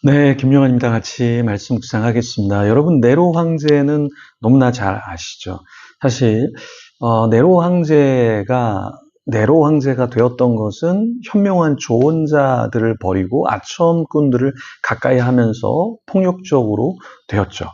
네, 김용환입니다. 같이 말씀 묵상하겠습니다. 여러분, 네로 황제는 너무나 잘 아시죠? 사실 네로 황제가 되었던 것은 현명한 조언자들을 버리고 아첨꾼들을 가까이 하면서 폭력적으로 되었죠.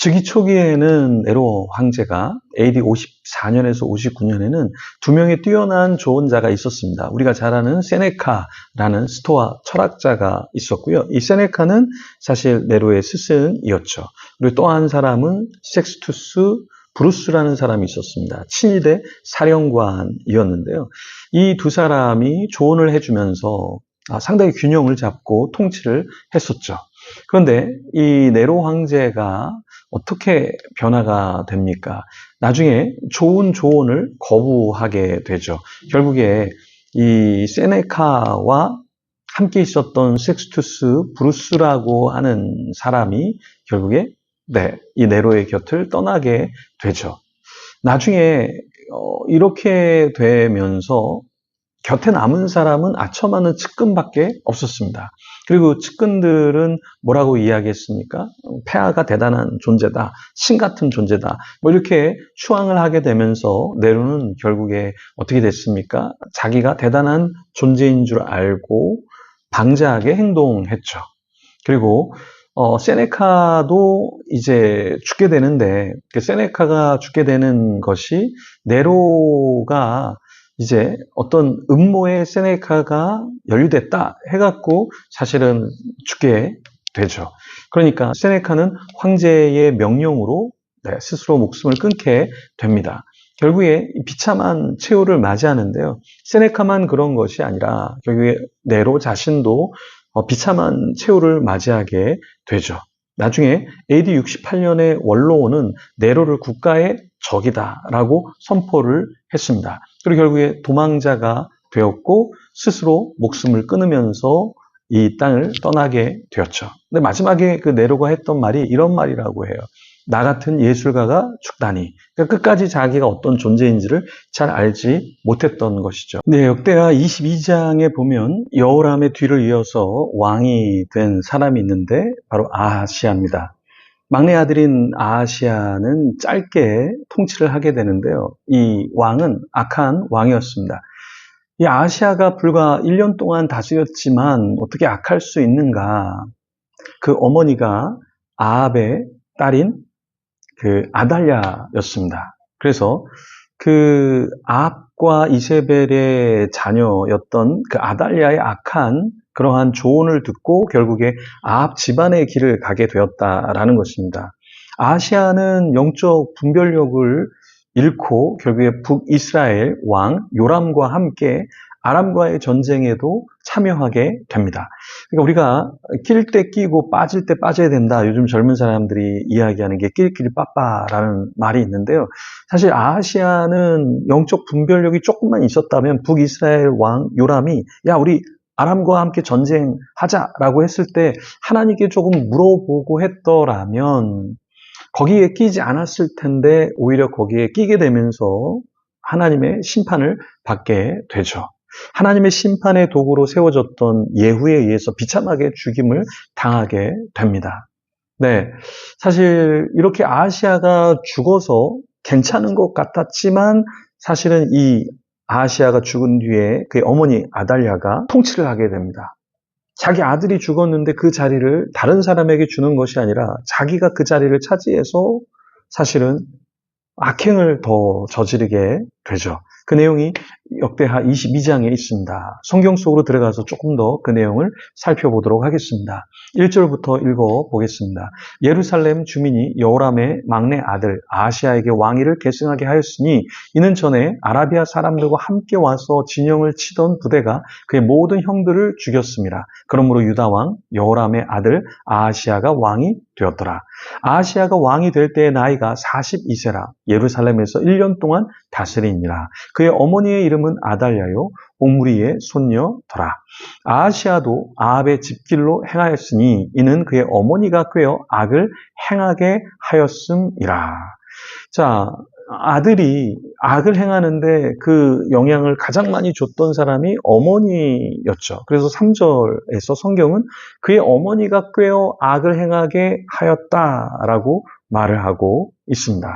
즉위 초기에는 네로 황제가 AD 54년에서 59년에는 두 명의 뛰어난 조언자가 있었습니다. 우리가 잘 아는 세네카라는 스토아 철학자가 있었고요. 이 세네카는 사실 네로의 스승이었죠. 그리고 또 한 사람은 섹스투스 브루스라는 사람이 있었습니다. 친위대 사령관이었는데요. 이 두 사람이 조언을 해주면서 상당히 균형을 잡고 통치를 했었죠. 그런데 이 네로 황제가 어떻게 변화가 됩니까? 나중에 좋은 조언을 거부하게 되죠. 결국에 이 세네카와 함께 있었던 섹스투스 브루스라고 하는 사람이 결국에 이 네로의 곁을 떠나게 되죠. 나중에 이렇게 되면서 곁에 남은 사람은 아첨하는 측근밖에 없었습니다. 그리고 측근들은 뭐라고 이야기했습니까? 폐하가 대단한 존재다, 신 같은 존재다, 뭐 이렇게 추앙을 하게 되면서 네로는 결국에 어떻게 됐습니까? 자기가 대단한 존재인 줄 알고 방자하게 행동했죠. 그리고 세네카도 이제 죽게 되는데 그 세네카가 죽게 되는 것이 네로가 이제 어떤 음모에 세네카가 연루됐다 해갖고 사실은 죽게 되죠. 그러니까 세네카는 황제의 명령으로 스스로 목숨을 끊게 됩니다. 결국에 비참한 최후를 맞이하는데요. 세네카만 그런 것이 아니라 결국에 네로 자신도 비참한 최후를 맞이하게 되죠. 나중에 AD 68년에 원로원은 네로를 국가의 적이다라고 선포를 했습니다. 그리고 결국에 도망자가 되었고 스스로 목숨을 끊으면서 이 땅을 떠나게 되었죠. 근데 마지막에 그 네로가 했던 말이 이런 말이라고 해요. 나 같은 예술가가 죽다니. 그러니까 끝까지 자기가 어떤 존재인지를 잘 알지 못했던 것이죠. 네, 역대하 22장에 보면 여호람의 뒤를 이어서 왕이 된 사람이 있는데 바로 아하시아입니다. 막내 아들인 아하시아는 짧게 통치를 하게 되는데요. 이 왕은 악한 왕이었습니다. 이 아하시아가 불과 1년 동안 다스렸지만 어떻게 악할 수 있는가? 그 어머니가 아합의 딸인 그 아달랴였습니다. 그래서 그 아합과 이세벨의 자녀였던 그 아달랴의 악한 그러한 조언을 듣고 결국에 아합 집안의 길을 가게 되었다라는 것입니다. 아시아는 영적 분별력을 잃고 결국에 북이스라엘 왕 요람과 함께 아람과의 전쟁에도 참여하게 됩니다. 그러니까 우리가 낄 때 끼고 빠질 때 빠져야 된다. 요즘 젊은 사람들이 이야기하는 게 끼리끼리 빠빠라는 말이 있는데요. 사실 아시아는 영적 분별력이 조금만 있었다면 북이스라엘 왕 요람이 야 우리 아람과 함께 전쟁하자라고 했을 때 하나님께 조금 물어보고 했더라면 거기에 끼지 않았을 텐데 오히려 거기에 끼게 되면서 하나님의 심판을 받게 되죠. 하나님의 심판의 도구로 세워졌던 예후에 의해서 비참하게 죽임을 당하게 됩니다. 네, 사실 이렇게 아시아가 죽어서 괜찮은 것 같았지만 사실은 이 아시아가 죽은 뒤에 그의 어머니 아달랴가 통치를 하게 됩니다. 자기 아들이 죽었는데 그 자리를 다른 사람에게 주는 것이 아니라 자기가 그 자리를 차지해서 사실은 악행을 더 저지르게 되죠. 그 내용이 역대하 22장에 있습니다. 성경 속으로 들어가서 조금 더 그 내용을 살펴보도록 하겠습니다. 1절부터 읽어보겠습니다. 예루살렘 주민이 여호람의 막내 아들 아하시아에게 왕위를 계승하게 하였으니 이는 전에 아라비아 사람들과 함께 와서 진영을 치던 부대가 그의 모든 형들을 죽였습니다. 그러므로 유다 왕 여호람의 아들 아하시아가 왕이 되었더라. 아하시아가 왕이 될 때의 나이가 42세라 예루살렘에서 1년 동안 다스리니라. 그의 어머니의 이름은 아달랴요 옴리의 손녀더라. 아하시아도 아합의 집길로 행하였으니 이는 그의 어머니가 꾀어 악을 행하게 하였음이라. 자, 아들이 악을 행하는데 그 영향을 가장 많이 줬던 사람이 어머니였죠. 그래서 3절에서 성경은 그의 어머니가 꾀어 악을 행하게 하였다라고 말을 하고 있습니다.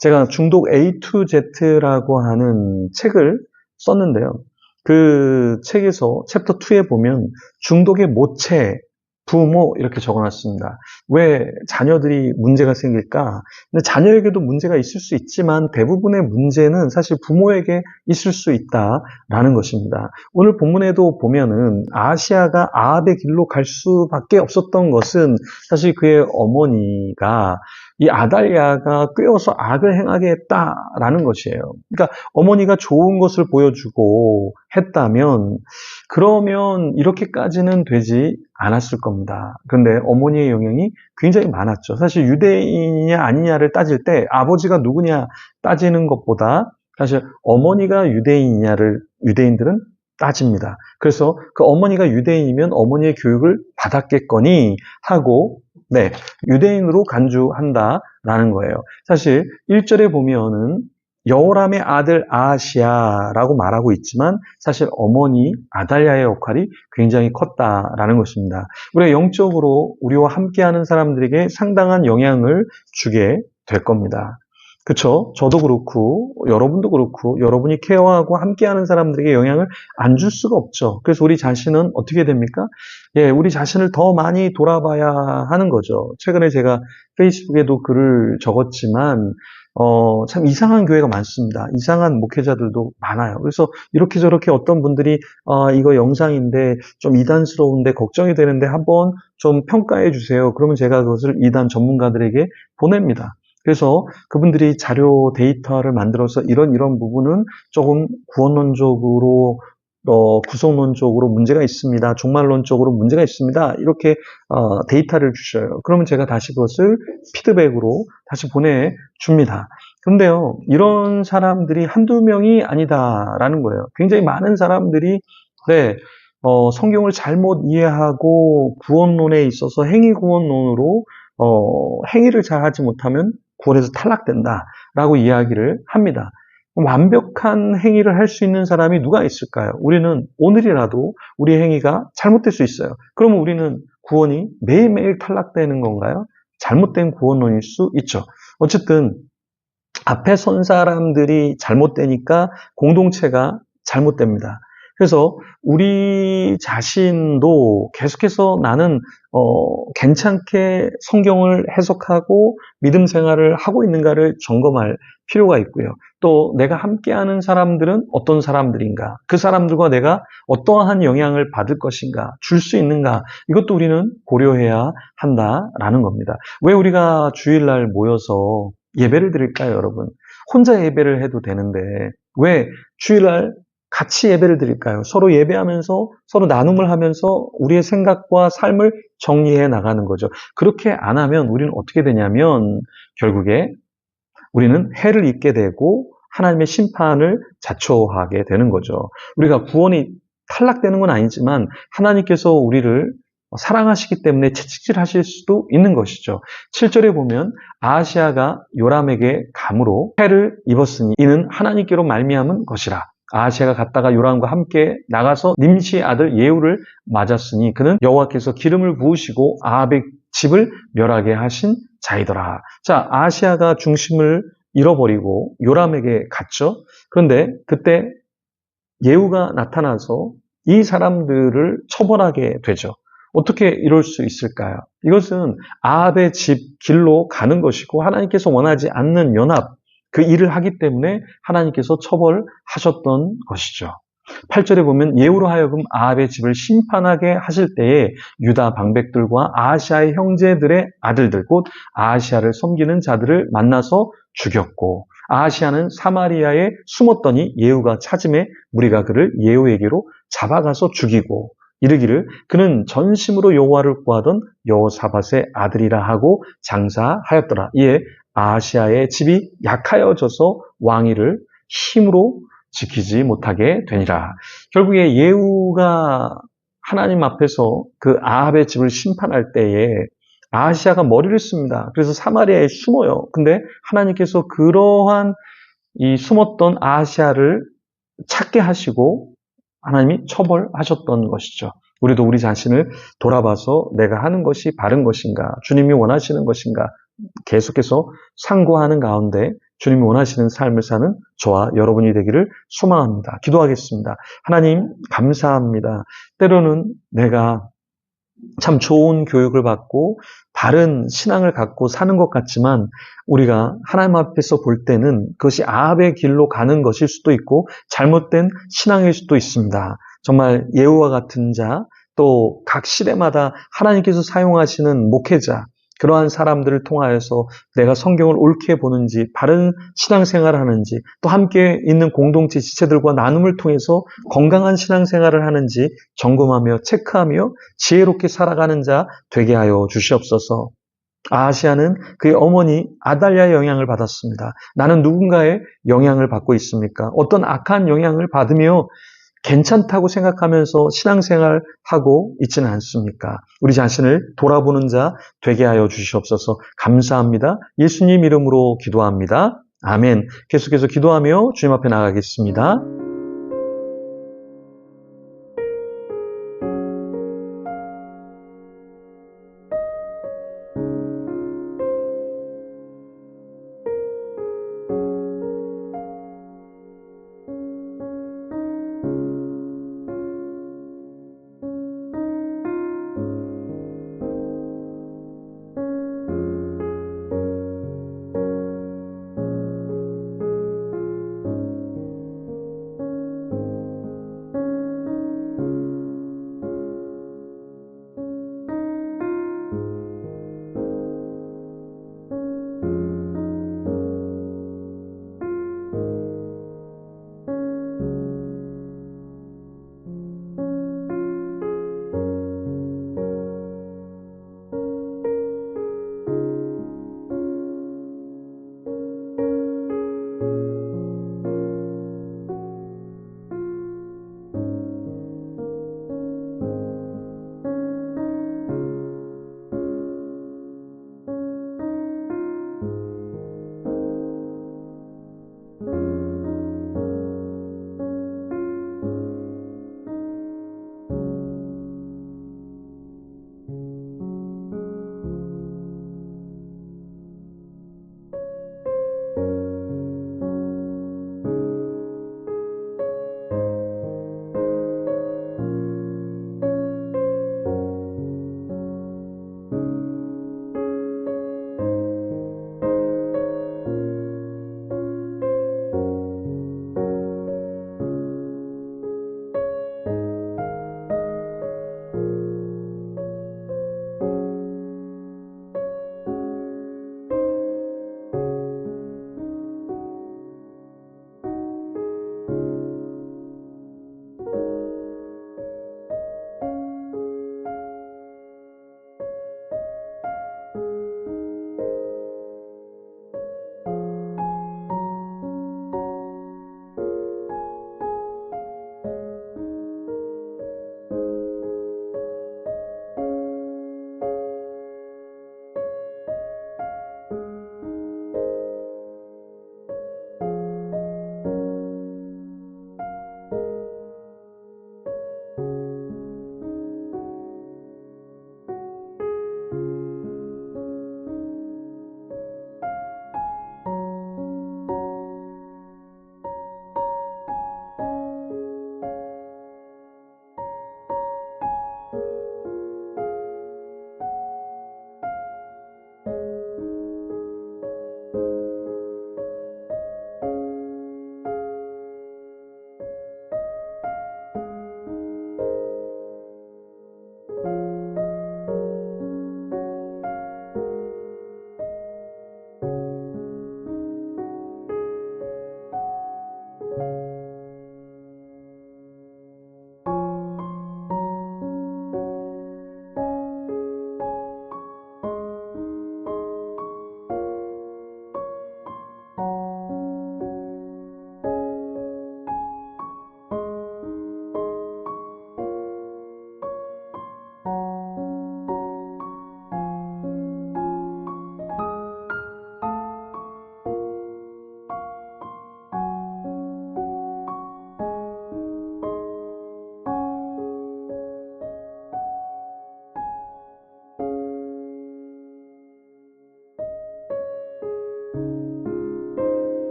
제가 중독 A to Z라고 하는 책을 썼는데요. 그 책에서 챕터 2에 보면 중독의 모체, 부모 이렇게 적어놨습니다. 왜 자녀들이 문제가 생길까? 근데 자녀에게도 문제가 있을 수 있지만 대부분의 문제는 사실 부모에게 있을 수 있다라는 것입니다. 오늘 본문에도 보면은 아하시아가 아합의 길로 갈 수밖에 없었던 것은 사실 그의 어머니가 이 아달랴가 꾀어서 악을 행하게 했다라는 것이에요. 그러니까 어머니가 좋은 것을 보여주고 했다면 그러면 이렇게까지는 되지 않았을 겁니다. 그런데 어머니의 영향이 굉장히 많았죠. 사실 유대인이냐 아니냐를 따질 때 아버지가 누구냐 따지는 것보다 사실 어머니가 유대인이냐를 유대인들은 따집니다. 그래서 그 어머니가 유대인이면 어머니의 교육을 받았겠거니 하고 네, 유대인으로 간주한다라는 거예요. 사실 1절에 보면은 여호람의 아들 아하시아라고 말하고 있지만 사실 어머니 아달랴의 역할이 굉장히 컸다라는 것입니다. 우리가 영적으로 우리와 함께하는 사람들에게 상당한 영향을 주게 될 겁니다. 그렇죠? 저도 그렇고 여러분도 그렇고 여러분이 케어하고 함께하는 사람들에게 영향을 안 줄 수가 없죠. 그래서 우리 자신은 어떻게 됩니까? 예, 우리 자신을 더 많이 돌아봐야 하는 거죠. 최근에 제가 페이스북에도 글을 적었지만 참 이상한 교회가 많습니다. 이상한 목회자들도 많아요. 그래서 이렇게 저렇게 어떤 분들이 이거 영상인데 좀 이단스러운데 걱정이 되는데 한번 좀 평가해 주세요. 그러면 제가 그것을 이단 전문가들에게 보냅니다. 그래서 그분들이 자료 데이터를 만들어서 이런 부분은 조금 구원론적으로 구성론적으로 문제가 있습니다. 종말론적으로 문제가 있습니다. 이렇게 데이터를 주셔요. 그러면 제가 다시 그것을 피드백으로 다시 보내줍니다. 그런데요, 이런 사람들이 한두 명이 아니다라는 거예요. 굉장히 많은 사람들이 네, 성경을 잘못 이해하고 구원론에 있어서 행위구원론으로 행위를 잘 하지 못하면 구원에서 탈락된다라고 이야기를 합니다. 완벽한 행위를 할 수 있는 사람이 누가 있을까요? 우리는 오늘이라도 우리의 행위가 잘못될 수 있어요. 그러면 우리는 구원이 매일매일 탈락되는 건가요? 잘못된 구원론일 수 있죠. 어쨌든 앞에 선 사람들이 잘못되니까 공동체가 잘못됩니다. 그래서 우리 자신도 계속해서 나는 괜찮게 성경을 해석하고 믿음 생활을 하고 있는가를 점검할 필요가 있고요. 또 내가 함께하는 사람들은 어떤 사람들인가, 그 사람들과 내가 어떠한 영향을 받을 것인가, 줄 수 있는가, 이것도 우리는 고려해야 한다라는 겁니다. 왜 우리가 주일날 모여서 예배를 드릴까요, 여러분? 혼자 예배를 해도 되는데 왜 주일날 같이 예배를 드릴까요? 서로 예배하면서 서로 나눔을 하면서 우리의 생각과 삶을 정리해 나가는 거죠. 그렇게 안 하면 우리는 어떻게 되냐면 결국에 우리는 해를 입게 되고 하나님의 심판을 자초하게 되는 거죠. 우리가 구원이 탈락되는 건 아니지만 하나님께서 우리를 사랑하시기 때문에 채찍질하실 수도 있는 것이죠. 7절에 보면 아하시아가 요람에게 감으로 해를 입었으니 이는 하나님께로 말미암은 것이라. 아하시아가 갔다가 요람과 함께 나가서 님시의 아들 예후를 맞았으니 그는 여호와께서 기름을 부으시고 아합의 집을 멸하게 하신 자이더라. 자, 아하시아가 중심을 잃어버리고 요람에게 갔죠. 그런데 그때 예후가 나타나서 이 사람들을 처벌하게 되죠. 어떻게 이럴 수 있을까요? 이것은 아합의 집 길로 가는 것이고 하나님께서 원하지 않는 연합, 그 일을 하기 때문에 하나님께서 처벌하셨던 것이죠. 8절에 보면 예후로 하여금 아합의 집을 심판하게 하실 때에 유다 방백들과 아하시아의 형제들의 아들들 곧 아하시아를 섬기는 자들을 만나서 죽였고 아하시아는 사마리아에 숨었더니 예후가 찾음에 무리가 그를 예후에게로 잡아가서 죽이고 이르기를 그는 전심으로 여호와를 구하던 여호사밧의 아들이라 하고 장사하였더라. 이에 아하시아의 집이 약하여져서 왕위를 힘으로 지키지 못하게 되니라. 결국에 예후가 하나님 앞에서 그 아합의 집을 심판할 때에 아하시아가 머리를 씁니다. 그래서 사마리아에 숨어요. 근데 하나님께서 그러한 이 숨었던 아하시아를 찾게 하시고 하나님이 처벌하셨던 것이죠. 우리도 우리 자신을 돌아봐서 내가 하는 것이 바른 것인가, 주님이 원하시는 것인가, 계속해서 상고하는 가운데 주님이 원하시는 삶을 사는 저와 여러분이 되기를 소망합니다. 기도하겠습니다. 하나님, 감사합니다. 때로는 내가 참 좋은 교육을 받고 바른 신앙을 갖고 사는 것 같지만 우리가 하나님 앞에서 볼 때는 그것이 아합의 길로 가는 것일 수도 있고 잘못된 신앙일 수도 있습니다. 정말 예후와 같은 자, 또 각 시대마다 하나님께서 사용하시는 목회자, 그러한 사람들을 통하여서 내가 성경을 옳게 보는지, 바른 신앙생활을 하는지, 또 함께 있는 공동체 지체들과 나눔을 통해서 건강한 신앙생활을 하는지 점검하며 체크하며 지혜롭게 살아가는 자 되게 하여 주시옵소서. 아하시아는 그의 어머니 아달랴의 영향을 받았습니다. 나는 누군가의 영향을 받고 있습니까? 어떤 악한 영향을 받으며 괜찮다고 생각하면서 신앙생활하고 있지는 않습니까? 우리 자신을 돌아보는 자 되게 하여 주시옵소서. 감사합니다. 예수님 이름으로 기도합니다. 아멘. 계속해서 기도하며 주님 앞에 나가겠습니다.